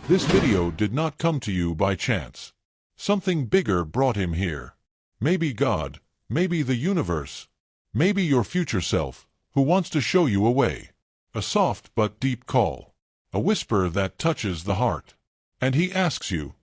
This video did not come to you by chance. Something bigger brought him here. Maybe God, maybe the universe, maybe your future self, who wants to show you a way. A soft but deep call. A whisper that touches the heart. And he asks you,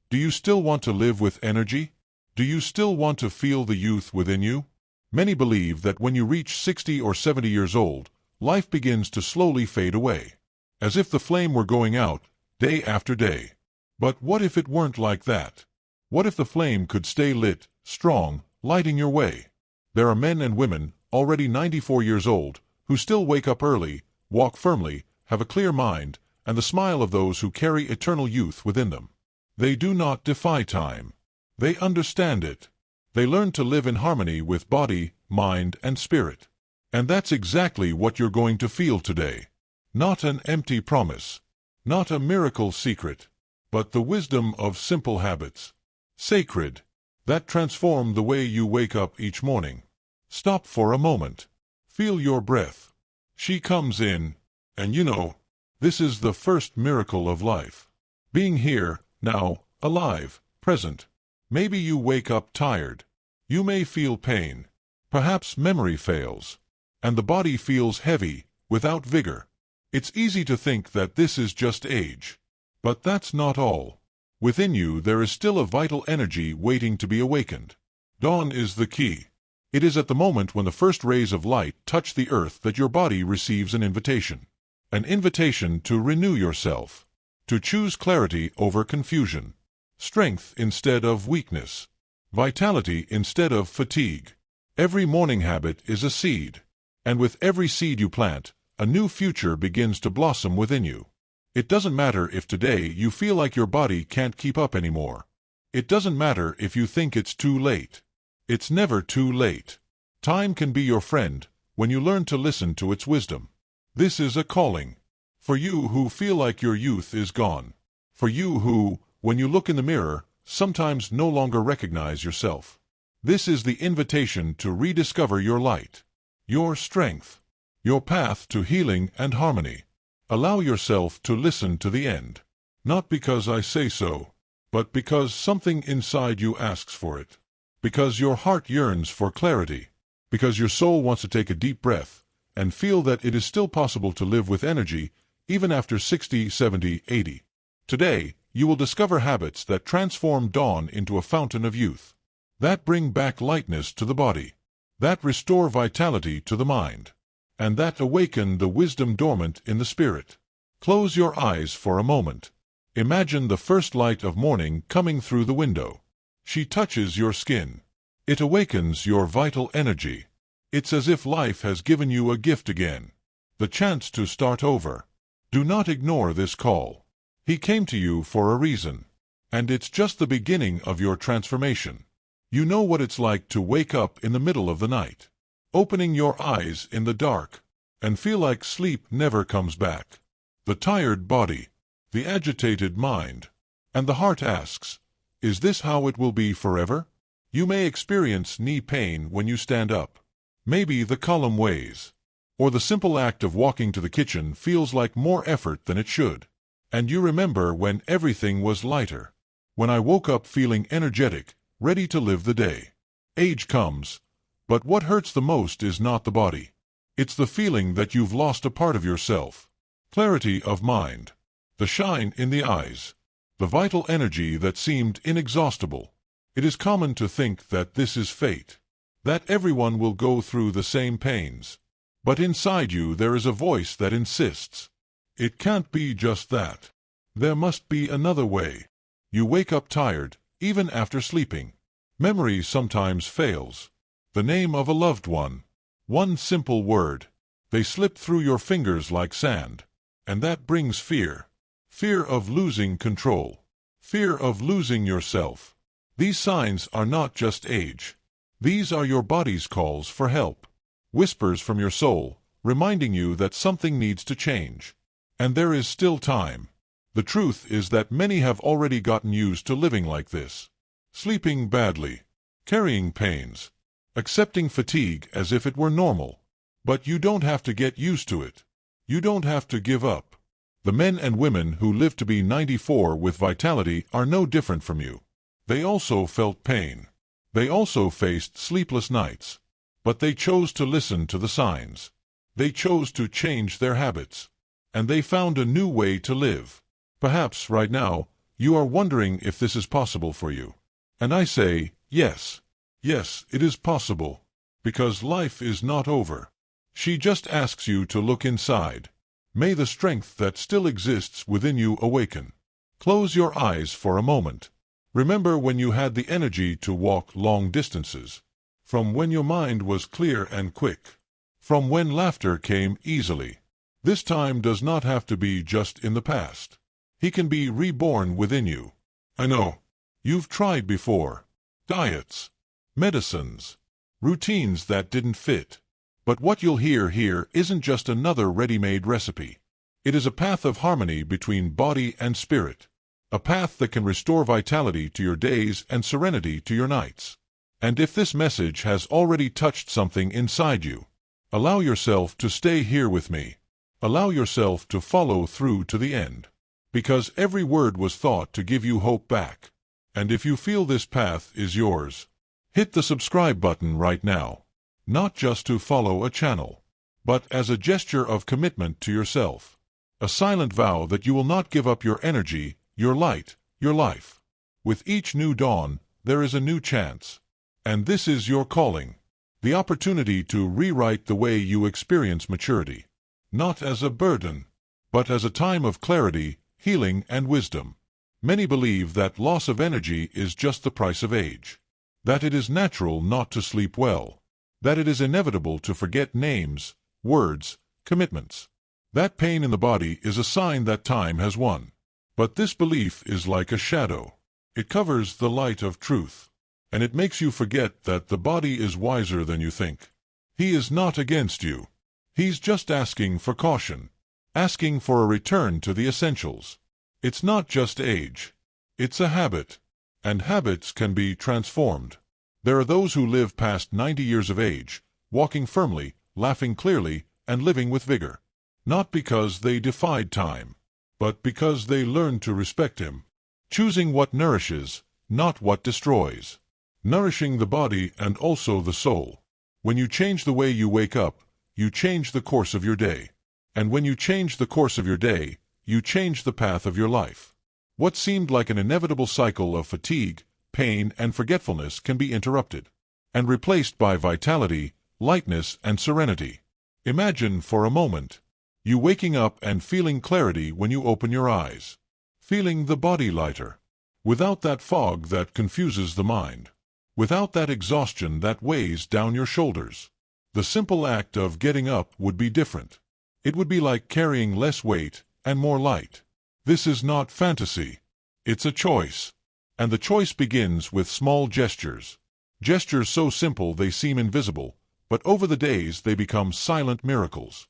do you still want to live with energy? Do you still want to feel the youth within you? Many believe that when you reach 60 or 70 years old, life begins to slowly fade away. As if the flame were going out, day after day. But what if it weren't like that? What if the flame could stay lit, strong, lighting your way? There are men and women, already 94 years old, who still wake up early, walk firmly, have a clear mind, and the smile of those who carry eternal youth within them. They do not defy time. They understand it. They learn to live in harmony with body, mind, and spirit. And that's exactly what you're going to feel today. Not an empty promise. Not a miracle secret. But the wisdom of simple habits. Sacred. That transform the way you wake up each morning. Stop for a moment. Feel your breath. She comes in. And you know, this is the first miracle of life. Being here, now, alive, present. Maybe you wake up tired. You may feel pain. Perhaps memory fails. And the body feels heavy, without vigor. It's easy to think that this is just age. But that's not all. Within you there is still a vital energy waiting to be awakened. Dawn is the key. It is at the moment when the first rays of light touch the earth that your body receives an invitation. An invitation to renew yourself. To choose clarity over confusion. Strength instead of weakness. Vitality instead of fatigue. Every morning habit is a seed. And with every seed you plant, a new future begins to blossom within you. It doesn't matter if today you feel like your body can't keep up anymore. It doesn't matter if you think it's too late. It's never too late. Time can be your friend when you learn to listen to its wisdom. This is a calling. For you who feel like your youth is gone. For you who, when you look in the mirror, sometimes no longer recognize yourself. This is the invitation to rediscover your light. Your strength. Your path to healing and harmony. Allow yourself to listen to the end. Not because I say so, but because something inside you asks for it. Because your heart yearns for clarity. Because your soul wants to take a deep breath and feel that it is still possible to live with energy even after 60, 70, 80. Today, you will discover habits that transform dawn into a fountain of youth. That bring back lightness to the body. That restore vitality to the mind. And that awaken the wisdom dormant in the spirit. Close your eyes for a moment. Imagine the first light of morning coming through the window. She touches your skin. It awakens your vital energy. It's as if life has given you a gift again. The chance to start over. Do not ignore this call. He came to you for a reason. And it's just the beginning of your transformation. You know what it's like to wake up in the middle of the night. Opening your eyes in the dark, and feel like sleep never comes back. The tired body, the agitated mind, and the heart asks, is this how it will be forever? You may experience knee pain when you stand up. Maybe the column weighs. Or the simple act of walking to the kitchen feels like more effort than it should. And you remember when everything was lighter. When I woke up feeling energetic, ready to live the day. Age comes. But what hurts the most is not the body. It's the feeling that you've lost a part of yourself. Clarity of mind. The shine in the eyes. The vital energy that seemed inexhaustible. It is common to think that this is fate. That everyone will go through the same pains. But inside you there is a voice that insists. It can't be just that. There must be another way. You wake up tired, even after sleeping. Memory sometimes fails. The name of a loved one. One simple word. They slip through your fingers like sand. And that brings fear. Fear of losing control. Fear of losing yourself. These signs are not just age. These are your body's calls for help. Whispers from your soul, reminding you that something needs to change. And there is still time. The truth is that many have already gotten used to living like this. Sleeping badly. Carrying pains. Accepting fatigue as if it were normal. But you don't have to get used to it. You don't have to give up. The men and women who live to be 94 with vitality are no different from you. They also felt pain. They also faced sleepless nights. But they chose to listen to the signs. They chose to change their habits. And they found a new way to live. Perhaps right now, you are wondering if this is possible for you. And I say, yes. Yes, it is possible. Because life is not over. She just asks you to look inside. May the strength that still exists within you awaken. Close your eyes for a moment. Remember when you had the energy to walk long distances. From when your mind was clear and quick. From when laughter came easily. This time does not have to be just in the past. He can be reborn within you. I know. You've tried before. Diets. Medicines. Routines that didn't fit. But what you'll hear here isn't just another ready-made recipe. It is a path of harmony between body and spirit. A path that can restore vitality to your days and serenity to your nights. And if this message has already touched something inside you, allow yourself to stay here with me. Allow yourself to follow through to the end. Because every word was thought to give you hope back. And if you feel this path is yours, hit the subscribe button right now. Not just to follow a channel, but as a gesture of commitment to yourself. A silent vow that you will not give up your energy, your light, your life. With each new dawn, there is a new chance. And this is your calling. The opportunity to rewrite the way you experience maturity. Not as a burden, but as a time of clarity, healing, and wisdom. Many believe that loss of energy is just the price of age. That it is natural not to sleep well. That it is inevitable to forget names, words, commitments. That pain in the body is a sign that time has won. But this belief is like a shadow. It covers the light of truth. And it makes you forget that the body is wiser than you think. He is not against you. He's just asking for caution. Asking for a return to the essentials. It's not just age. It's a habit. And habits can be transformed. There are those who live past 90 years of age, walking firmly, laughing clearly, and living with vigor. Not because they defied time, but because they learned to respect him. Choosing what nourishes, not what destroys. Nourishing the body and also the soul. When you change the way you wake up, you change the course of your day. And when you change the course of your day, you change the path of your life. What seemed like an inevitable cycle of fatigue, pain, and forgetfulness can be interrupted, and replaced by vitality, lightness, and serenity. Imagine for a moment, you waking up and feeling clarity when you open your eyes. Feeling the body lighter. Without that fog that confuses the mind. Without that exhaustion that weighs down your shoulders. The simple act of getting up would be different. It would be like carrying less weight and more light. This is not fantasy. It's a choice. And the choice begins with small gestures. Gestures so simple they seem invisible, but over the days they become silent miracles.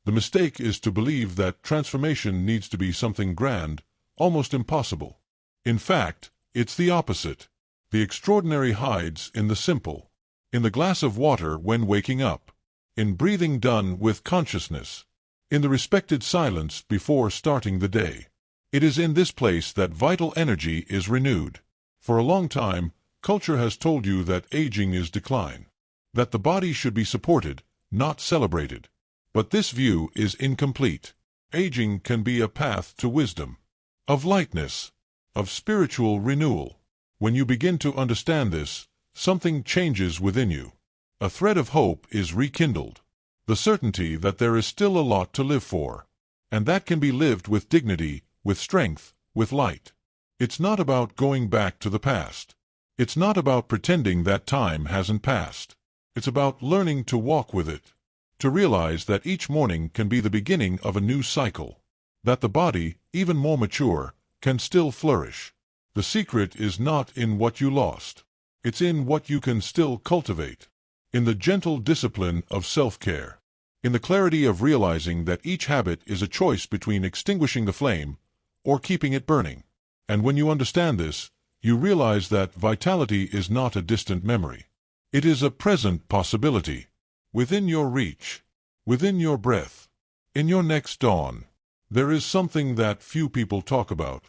The mistake is to believe that transformation needs to be something grand, almost impossible. In fact, it's the opposite. The extraordinary hides in the simple. In the glass of water when waking up. In breathing done with consciousness. In the respected silence before starting the day. It is in this place that vital energy is renewed. For a long time, culture has told you that aging is decline. That the body should be supported, not celebrated. But this view is incomplete. Aging can be a path to wisdom. Of lightness. Of spiritual renewal. When you begin to understand this, something changes within you. A thread of hope is rekindled. The certainty that there is still a lot to live for. And that can be lived with dignity, with strength, with light. It's not about going back to the past. It's not about pretending that time hasn't passed. It's about learning to walk with it. To realize that each morning can be the beginning of a new cycle. That the body, even more mature, can still flourish. The secret is not in what you lost. It's in what you can still cultivate. In the gentle discipline of self-care. In the clarity of realizing that each habit is a choice between extinguishing the flame or keeping it burning. And when you understand this, you realize that vitality is not a distant memory. It is a present possibility. Within your reach. Within your breath. In your next dawn. There is something that few people talk about.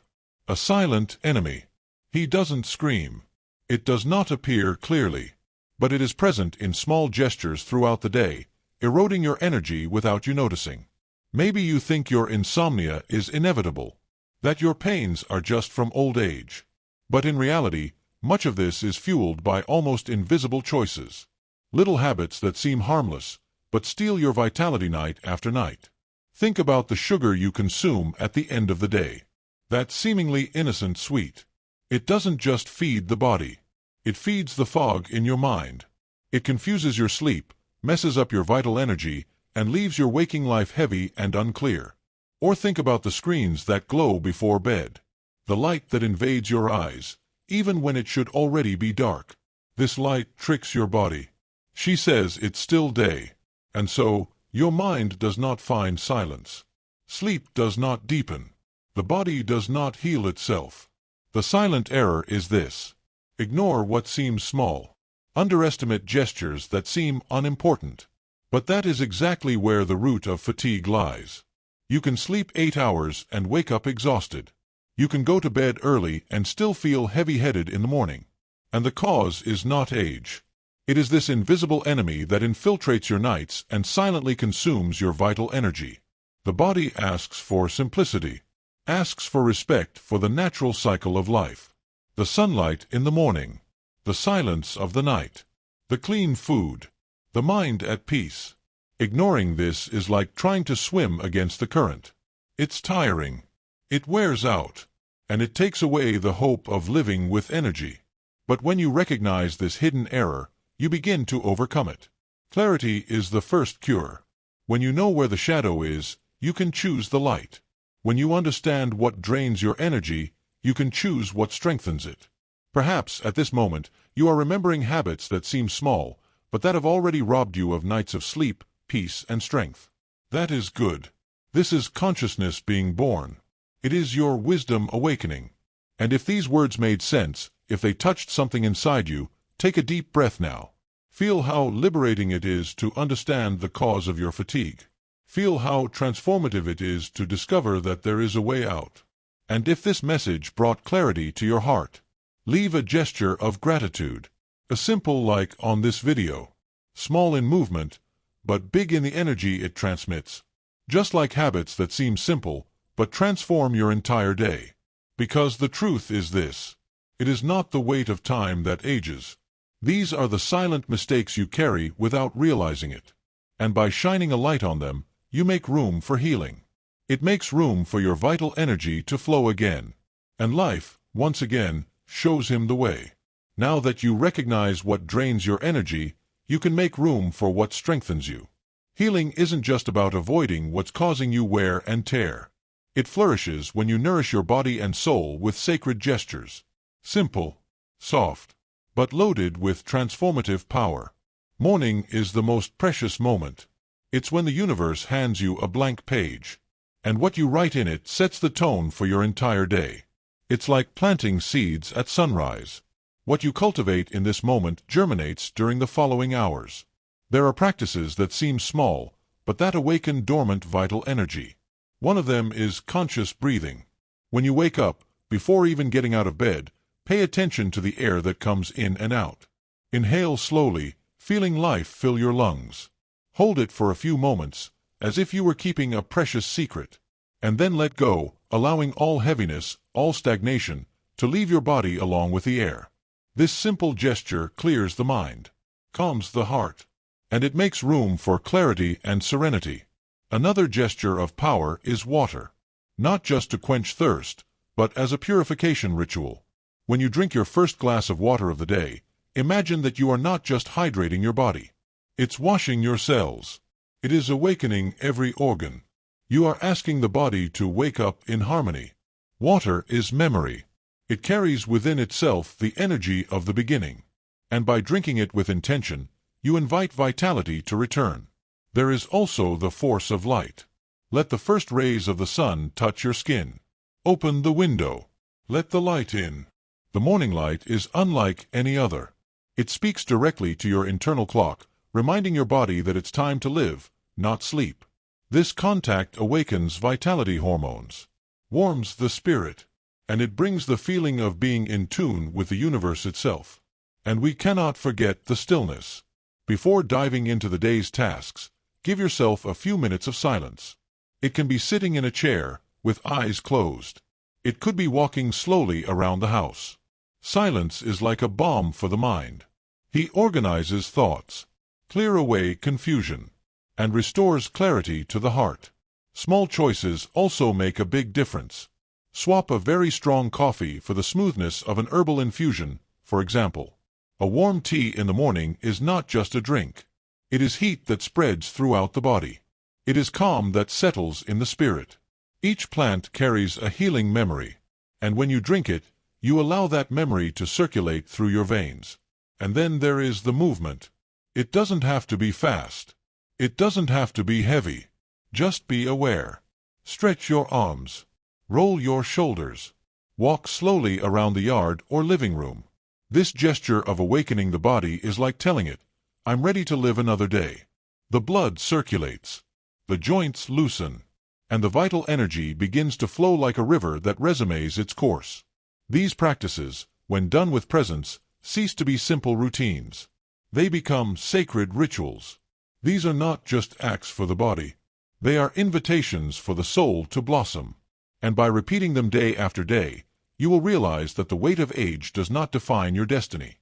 A silent enemy. He doesn't scream. It does not appear clearly. But it is present in small gestures throughout the day, eroding your energy without you noticing. Maybe you think your insomnia is inevitable, that your pains are just from old age. But in reality, much of this is fueled by almost invisible choices. Little habits that seem harmless, but steal your vitality night after night. Think about the sugar you consume at the end of the day. That seemingly innocent sweet. It doesn't just feed the body. It feeds the fog in your mind. It confuses your sleep, messes up your vital energy, and leaves your waking life heavy and unclear. Or think about the screens that glow before bed. The light that invades your eyes, even when it should already be dark. This light tricks your body. She says it's still day. And so, your mind does not find silence. Sleep does not deepen. The body does not heal itself. The silent error is this. Ignore what seems small. Underestimate gestures that seem unimportant. But that is exactly where the root of fatigue lies. You can sleep 8 hours and wake up exhausted. You can go to bed early and still feel heavy-headed in the morning. And the cause is not age. It is this invisible enemy that infiltrates your nights and silently consumes your vital energy. The body asks for simplicity, asks for respect for the natural cycle of life. The sunlight in the morning, the silence of the night, the clean food, the mind at peace. Ignoring this is like trying to swim against the current. It's tiring. It wears out. And it takes away the hope of living with energy. But when you recognize this hidden error, you begin to overcome it. Clarity is the first cure. When you know where the shadow is, you can choose the light. When you understand what drains your energy, you can choose what strengthens it. Perhaps, at this moment, you are remembering habits that seem small, but that have already robbed you of nights of sleep, peace, and strength. That is good. This is consciousness being born. It is your wisdom awakening. And if these words made sense, if they touched something inside you, take a deep breath now. Feel how liberating it is to understand the cause of your fatigue. Feel how transformative it is to discover that there is a way out. And if this message brought clarity to your heart, leave a gesture of gratitude. A simple like on this video. Small in movement, but big in the energy it transmits. Just like habits that seem simple, but transform your entire day. Because the truth is this. It is not the weight of time that ages. These are the silent mistakes you carry without realizing it. And by shining a light on them, you make room for healing. It makes room for your vital energy to flow again. And life, once again, shows him the way. Now that you recognize what drains your energy, you can make room for what strengthens you. Healing isn't just about avoiding what's causing you wear and tear. It flourishes when you nourish your body and soul with sacred gestures. Simple, soft, but loaded with transformative power. Morning is the most precious moment. It's when the universe hands you a blank page. And what you write in it sets the tone for your entire day. It's like planting seeds at sunrise. What you cultivate in this moment germinates during the following hours. There are practices that seem small, but that awaken dormant vital energy. One of them is conscious breathing. When you wake up, before even getting out of bed, pay attention to the air that comes in and out. Inhale slowly, feeling life fill your lungs. Hold it for a few moments, as if you were keeping a precious secret. And then let go, allowing all heaviness, all stagnation, to leave your body along with the air. This simple gesture clears the mind, calms the heart, and it makes room for clarity and serenity. Another gesture of power is water. Not just to quench thirst, but as a purification ritual. When you drink your first glass of water of the day, imagine that you are not just hydrating your body. It's washing your cells. It is awakening every organ. You are asking the body to wake up in harmony. Water is memory. It carries within itself the energy of the beginning. And by drinking it with intention, you invite vitality to return. There is also the force of light. Let the first rays of the sun touch your skin. Open the window. Let the light in. The morning light is unlike any other. It speaks directly to your internal clock, reminding your body that it's time to live, not sleep. This contact awakens vitality hormones, warms the spirit, and it brings the feeling of being in tune with the universe itself. And we cannot forget the stillness. Before diving into the day's tasks, give yourself a few minutes of silence. It can be sitting in a chair, with eyes closed. It could be walking slowly around the house. Silence is like a balm for the mind. He organizes thoughts, clears away confusion, and restores clarity to the heart. Small choices also make a big difference. Swap a very strong coffee for the smoothness of an herbal infusion, for example. A warm tea in the morning is not just a drink. It is heat that spreads throughout the body. It is calm that settles in the spirit. Each plant carries a healing memory, and when you drink it, you allow that memory to circulate through your veins. And then there is the movement. It doesn't have to be fast. It doesn't have to be heavy. Just be aware. Stretch your arms. Roll your shoulders. Walk slowly around the yard or living room. This gesture of awakening the body is like telling it, I'm ready to live another day. The blood circulates. The joints loosen. And the vital energy begins to flow like a river that resumes its course. These practices, when done with presence, cease to be simple routines. They become sacred rituals. These are not just acts for the body. They are invitations for the soul to blossom. And by repeating them day after day, you will realize that the weight of age does not define your destiny.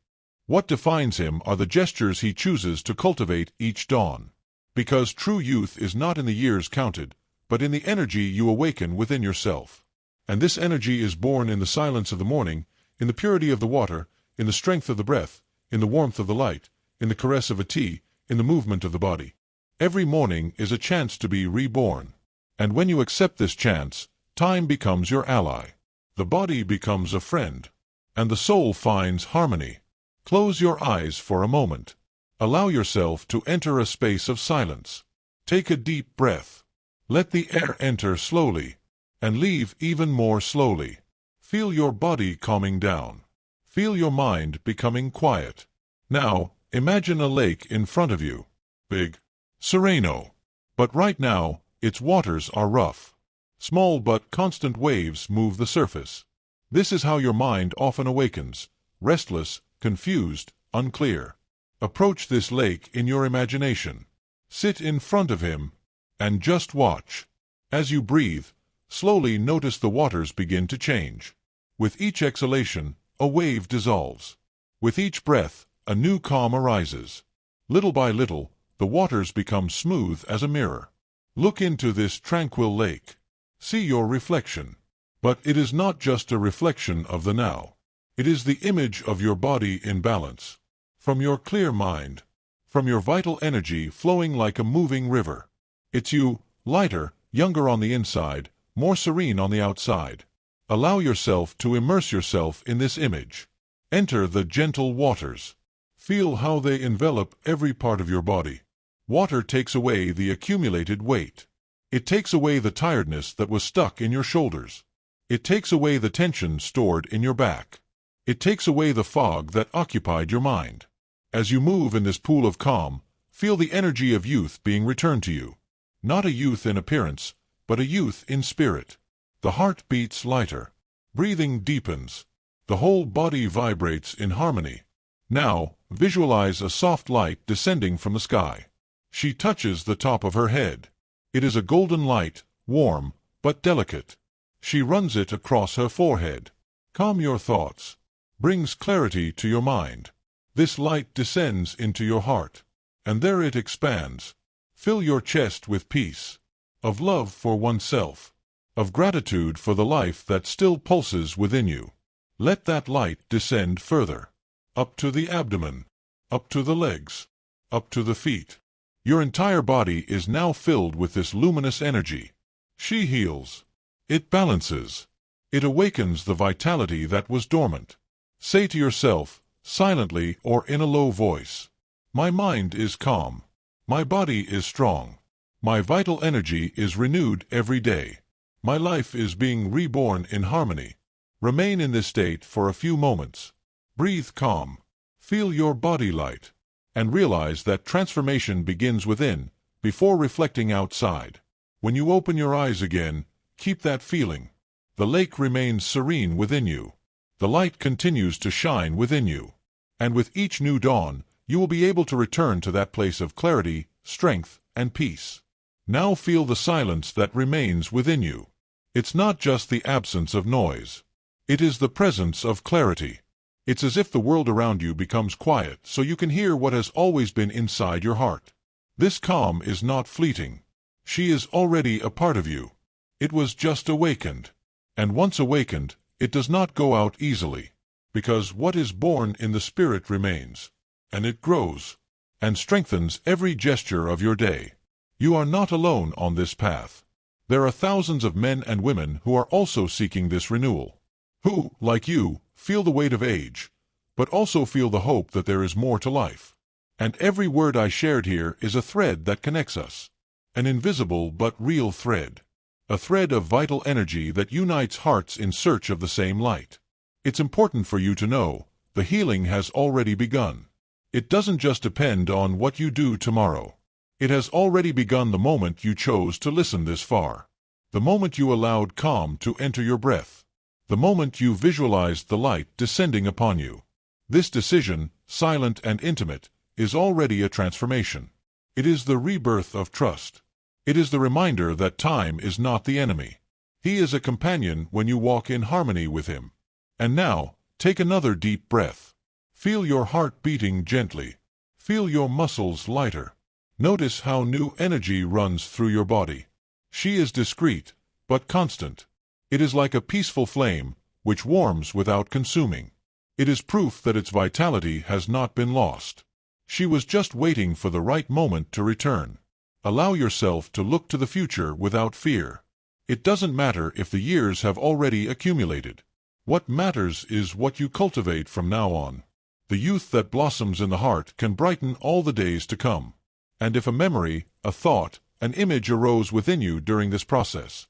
What defines him are the gestures he chooses to cultivate each dawn. Because true youth is not in the years counted, but in the energy you awaken within yourself. And this energy is born in the silence of the morning, in the purity of the water, in the strength of the breath, in the warmth of the light, in the caress of a tea, in the movement of the body. Every morning is a chance to be reborn. And when you accept this chance, time becomes your ally. The body becomes a friend, and the soul finds harmony. Close your eyes for a moment. Allow yourself to enter a space of silence. Take a deep breath. Let the air enter slowly, and leave even more slowly. Feel your body calming down. Feel your mind becoming quiet. Now, imagine a lake in front of you. Big, sereno. But right now, its waters are rough. Small but constant waves move the surface. This is how your mind often awakens, restless, confused, unclear. Approach this lake in your imagination. Sit in front of him, and just watch. As you breathe, slowly notice the waters begin to change. With each exhalation, a wave dissolves. With each breath, a new calm arises. Little by little, the waters become smooth as a mirror. Look into this tranquil lake. See your reflection. But it is not just a reflection of the now. It is the image of your body in balance. From your clear mind, from your vital energy flowing like a moving river. It's you, lighter, younger on the inside, more serene on the outside. Allow yourself to immerse yourself in this image. Enter the gentle waters. Feel how they envelop every part of your body. Water takes away the accumulated weight. It takes away the tiredness that was stuck in your shoulders. It takes away the tension stored in your back. It takes away the fog that occupied your mind. As you move in this pool of calm, feel the energy of youth being returned to you. Not a youth in appearance, but a youth in spirit. The heart beats lighter. Breathing deepens. The whole body vibrates in harmony. Now, visualize a soft light descending from the sky. She touches the top of her head. It is a golden light, warm, but delicate. She runs it across her forehead. Calm your thoughts. Brings clarity to your mind. This light descends into your heart. And there it expands. Fill your chest with peace. Of love for oneself. Of gratitude for the life that still pulses within you. Let that light descend further. Up to the abdomen. Up to the legs. Up to the feet. Your entire body is now filled with this luminous energy. She heals. It balances. It awakens the vitality that was dormant. Say to yourself, silently or in a low voice, my mind is calm. My body is strong. My vital energy is renewed every day. My life is being reborn in harmony. Remain in this state for a few moments. Breathe calm. Feel your body light. And realize that transformation begins within, before reflecting outside. When you open your eyes again, keep that feeling. The lake remains serene within you. The light continues to shine within you. And with each new dawn, you will be able to return to that place of clarity, strength, and peace. Now feel the silence that remains within you. It's not just the absence of noise. It is the presence of clarity. It's as if the world around you becomes quiet so you can hear what has always been inside your heart. This calm is not fleeting. She is already a part of you. It was just awakened. And once awakened, it does not go out easily, because what is born in the spirit remains, and it grows, and strengthens every gesture of your day. You are not alone on this path. There are thousands of men and women who are also seeking this renewal, who, like you, feel the weight of age, but also feel the hope that there is more to life. And every word I shared here is a thread that connects us, an invisible but real thread, a thread of vital energy that unites hearts in search of the same light. It's important for you to know, the healing has already begun. It doesn't just depend on what you do tomorrow. It has already begun the moment you chose to listen this far, the moment you allowed calm to enter your breath, the moment you visualized the light descending upon you. This decision, silent and intimate, is already a transformation. It is the rebirth of trust. It is the reminder that time is not the enemy. He is a companion when you walk in harmony with him. And now, take another deep breath. Feel your heart beating gently. Feel your muscles lighter. Notice how new energy runs through your body. She is discreet, but constant. It is like a peaceful flame, which warms without consuming. It is proof that its vitality has not been lost. She was just waiting for the right moment to return. Allow yourself to look to the future without fear. It doesn't matter if the years have already accumulated. What matters is what you cultivate from now on. The youth that blossoms in the heart can brighten all the days to come. And if a memory, a thought, an image arose within you during this process,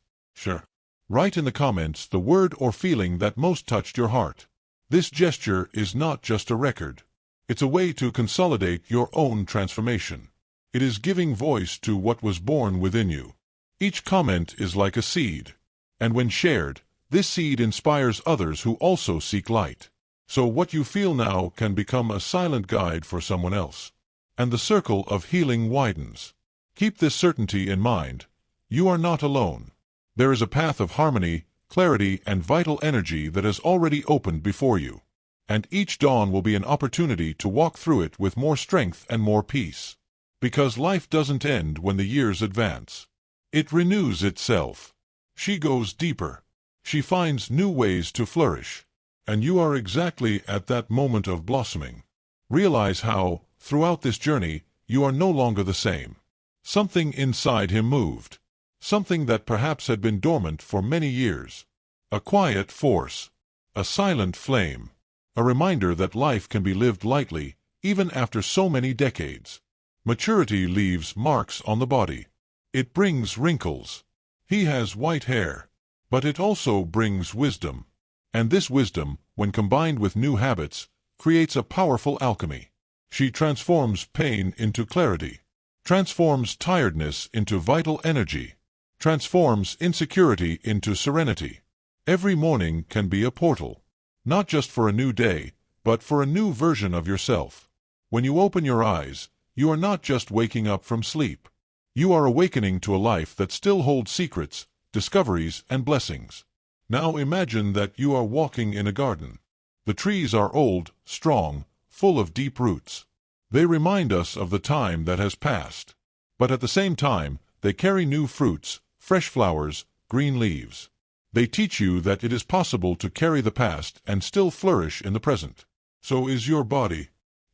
write in the comments the word or feeling that most touched your heart. This gesture is not just a record. It's a way to consolidate your own transformation. It is giving voice to what was born within you. Each comment is like a seed. And when shared, this seed inspires others who also seek light. So what you feel now can become a silent guide for someone else. And the circle of healing widens. Keep this certainty in mind. You are not alone. There is a path of harmony, clarity, and vital energy that has already opened before you. And each dawn will be an opportunity to walk through it with more strength and more peace. Because life doesn't end when the years advance. It renews itself. She goes deeper. She finds new ways to flourish. And you are exactly at that moment of blossoming. Realize how, throughout this journey, you are no longer the same. Something inside him moved. Something that perhaps had been dormant for many years. A quiet force. A silent flame. A reminder that life can be lived lightly, even after so many decades. Maturity leaves marks on the body. It brings wrinkles. He has white hair. But it also brings wisdom. And this wisdom, when combined with new habits, creates a powerful alchemy. She transforms pain into clarity. Transforms tiredness into vital energy. Transforms insecurity into serenity. Every morning can be a portal. Not just for a new day, but for a new version of yourself. When you open your eyes, you are not just waking up from sleep. You are awakening to a life that still holds secrets, discoveries, and blessings. Now imagine that you are walking in a garden. The trees are old, strong, full of deep roots. They remind us of the time that has passed. But at the same time, they carry new fruits, fresh flowers, green leaves. They teach you that it is possible to carry the past and still flourish in the present. So is your body.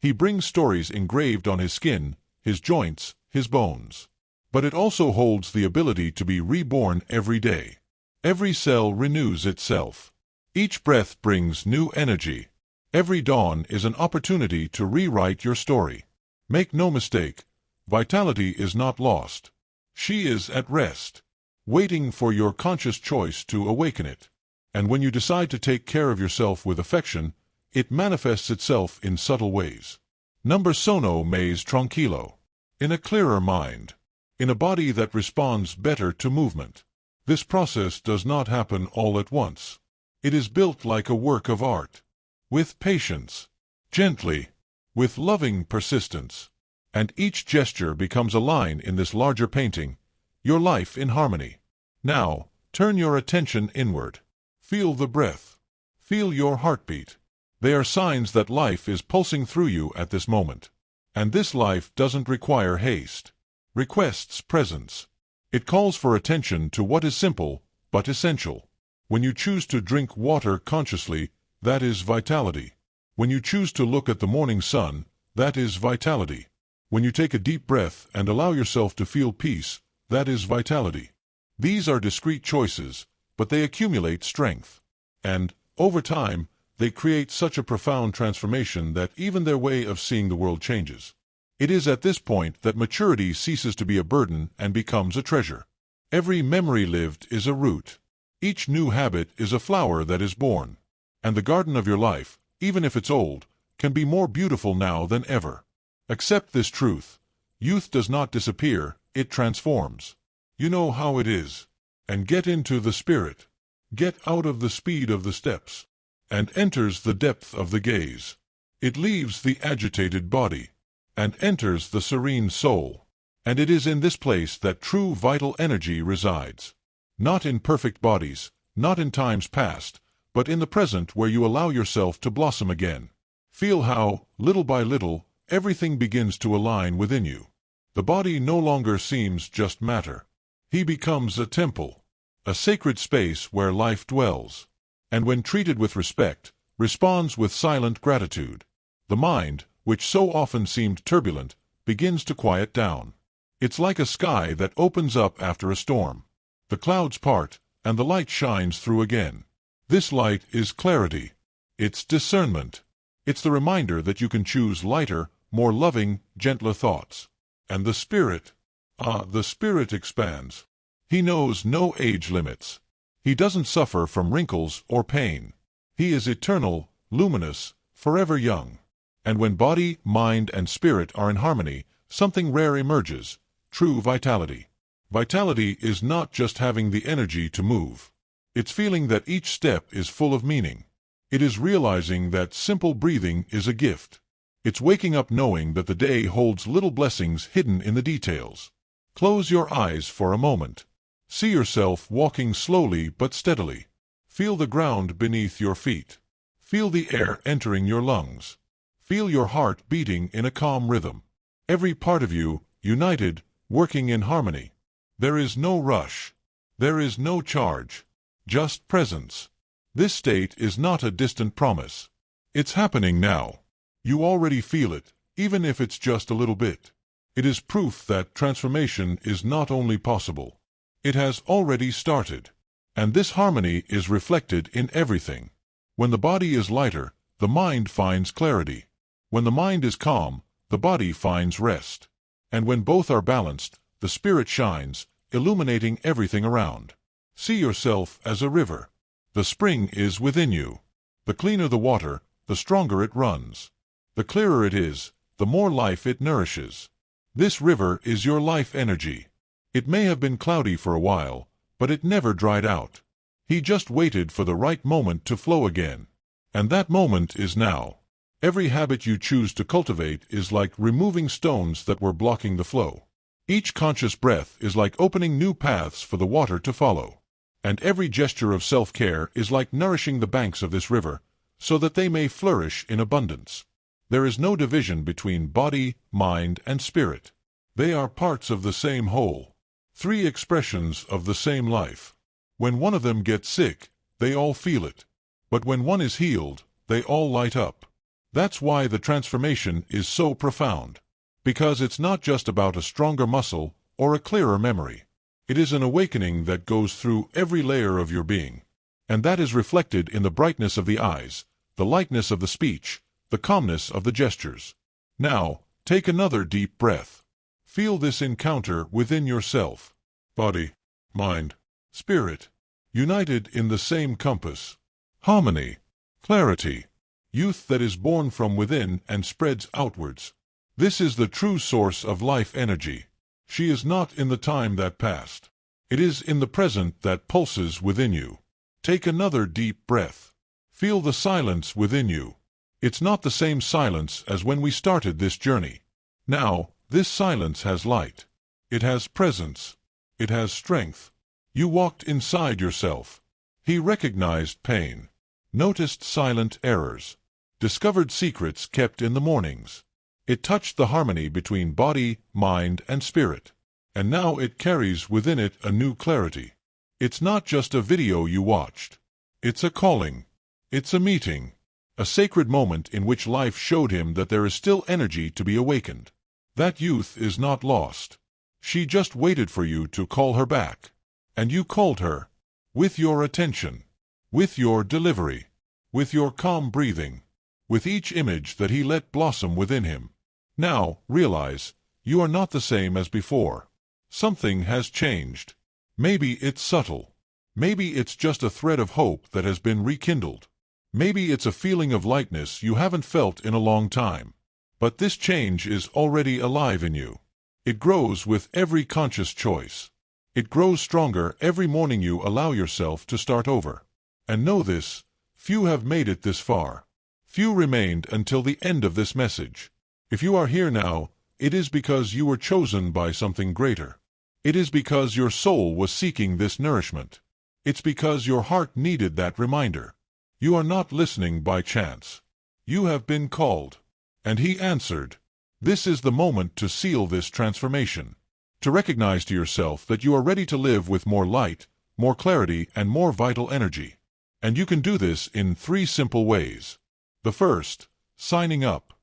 He brings stories engraved on his skin, his joints, his bones. But it also holds the ability to be reborn every day. Every cell renews itself. Each breath brings new energy. Every dawn is an opportunity to rewrite your story. Make no mistake, vitality is not lost. She is at rest, waiting for your conscious choice to awaken it. And when you decide to take care of yourself with affection, it manifests itself in subtle ways. Number sono mais tranquilo. In a clearer mind. in a body that responds better to movement. This process does not happen all at once. It is built like a work of art, with patience, gently, with loving persistence. And each gesture becomes a line in this larger painting, your life in harmony. Now, turn your attention inward. Feel the breath. Feel your heartbeat. They are signs that life is pulsing through you at this moment. And this life doesn't require haste. Requests presence. It calls for attention to what is simple, but essential. When you choose to drink water consciously, that is vitality. When you choose to look at the morning sun, that is vitality. When you take a deep breath and allow yourself to feel peace, that is vitality. These are discrete choices, but they accumulate strength. And, over time, they create such a profound transformation that even their way of seeing the world changes. It is at this point that maturity ceases to be a burden and becomes a treasure. Every memory lived is a root. Each new habit is a flower that is born. And the garden of your life, even if it's old, can be more beautiful now than ever. Accept this truth. Youth does not disappear, it transforms. You know how it is. And get into the spirit. Get out of the speed of the steps. And enters the depth of the gaze. It leaves the agitated body. And enters the serene soul. And it is in this place that true vital energy resides. Not in perfect bodies, not in times past, but in the present where you allow yourself to blossom again. Feel how, little by little, everything begins to align within you. The body no longer seems just matter. He becomes a temple, a sacred space where life dwells. And when treated with respect, responds with silent gratitude. The mind, which so often seemed turbulent, begins to quiet down. It's like a sky that opens up after a storm. The clouds part, and the light shines through again. This light is clarity. It's discernment. It's the reminder that you can choose lighter, more loving, gentler thoughts. And the spirit, the spirit expands. He knows no age limits. He doesn't suffer from wrinkles or pain. He is eternal, luminous, forever young. And when body, mind, and spirit are in harmony, something rare emerges, true vitality. Vitality is not just having the energy to move. It's feeling that each step is full of meaning. It is realizing that simple breathing is a gift. It's waking up knowing that the day holds little blessings hidden in the details. Close your eyes for a moment. See yourself walking slowly but steadily. Feel the ground beneath your feet. Feel the air entering your lungs. Feel your heart beating in a calm rhythm. Every part of you, united, working in harmony. There is no rush. There is no charge. Just presence. This state is not a distant promise. It's happening now. You already feel it, even if it's just a little bit. It is proof that transformation is not only possible. It has already started. And this harmony is reflected in everything. When the body is lighter, the mind finds clarity. When the mind is calm, the body finds rest. And when both are balanced, the spirit shines, illuminating everything around. See yourself as a river. The spring is within you. The cleaner the water, the stronger it runs. The clearer it is, the more life it nourishes. This river is your life energy. It may have been cloudy for a while, but it never dried out. He just waited for the right moment to flow again. And that moment is now. Every habit you choose to cultivate is like removing stones that were blocking the flow. Each conscious breath is like opening new paths for the water to follow. And every gesture of self-care is like nourishing the banks of this river, so that they may flourish in abundance. There is no division between body, mind, and spirit. They are parts of the same whole. Three expressions of the same life. When one of them gets sick, they all feel it. But when one is healed, they all light up. That's why the transformation is so profound. Because it's not just about a stronger muscle or a clearer memory. It is an awakening that goes through every layer of your being. And that is reflected in the brightness of the eyes, the lightness of the speech, the calmness of the gestures. Now, take another deep breath. Feel this encounter within yourself. Body, mind, spirit, united in the same compass. Harmony, clarity, youth that is born from within and spreads outwards. This is the true source of life energy. She is not in the time that passed. It is in the present that pulses within you. Take another deep breath. Feel the silence within you. It's not the same silence as when we started this journey. Now, this silence has light. It has presence. It has strength. You walked inside yourself. He recognized pain, noticed silent errors, discovered secrets kept in the mornings. It touched the harmony between body, mind, and spirit. And now it carries within it a new clarity. It's not just a video you watched. It's a calling. It's a meeting. A sacred moment in which life showed him that there is still energy to be awakened. That youth is not lost. She just waited for you to call her back. And you called her. With your attention. With your delivery. With your calm breathing. With each image that he let blossom within him. Now, realize, you are not the same as before. Something has changed. Maybe it's subtle. Maybe it's just a thread of hope that has been rekindled. Maybe it's a feeling of lightness you haven't felt in a long time. But this change is already alive in you. It grows with every conscious choice. It grows stronger every morning you allow yourself to start over. And know this, few have made it this far. Few remained until the end of this message. If you are here now, it is because you were chosen by something greater. It is because your soul was seeking this nourishment. It's because your heart needed that reminder. You are not listening by chance. You have been called. And he answered. This is the moment to seal this transformation. To recognize to yourself that you are ready to live with more light, more clarity, and more vital energy. And you can do this in 3 simple ways. The first, signing up.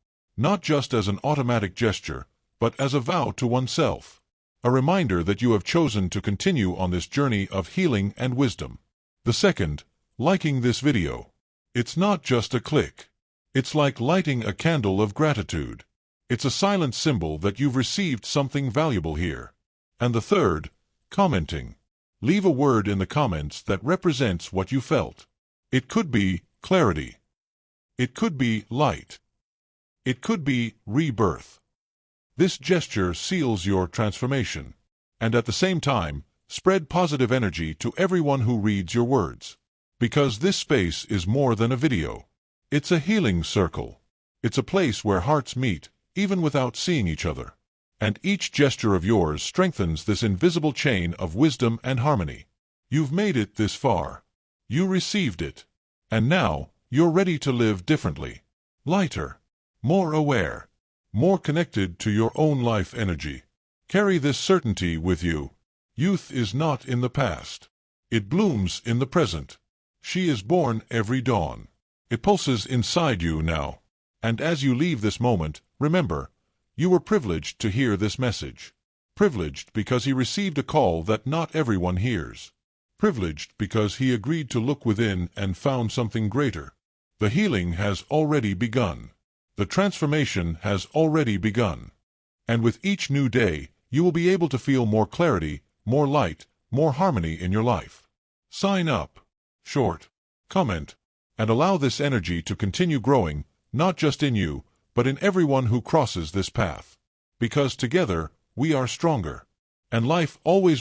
Not just as an automatic gesture, but as a vow to oneself. A reminder that you have chosen to continue on this journey of healing and wisdom. The second, liking this video. It's not just a click. It's like lighting a candle of gratitude. It's a silent symbol that you've received something valuable here. And the third, commenting. Leave a word in the comments that represents what you felt. It could be clarity. It could be light. It could be rebirth. This gesture seals your transformation, and at the same time, spread positive energy to everyone who reads your words. Because this space is more than a video. It's a healing circle. It's a place where hearts meet, even without seeing each other. And each gesture of yours strengthens this invisible chain of wisdom and harmony. You've made it this far. You received it. And now, you're ready to live differently. Lighter. More aware. More connected to your own life energy. Carry this certainty with you. Youth is not in the past. It blooms in the present. She is born every dawn. It pulses inside you now. And as you leave this moment, remember, you were privileged to hear this message. Privileged because he received a call that not everyone hears. Privileged because he agreed to look within and found something greater. The healing has already begun. The transformation has already begun. And with each new day, you will be able to feel more clarity, more light, more harmony in your life. Sign up. Short. Comment. And allow this energy to continue growing, not just in you, but in everyone who crosses this path. Because together, we are stronger. And life always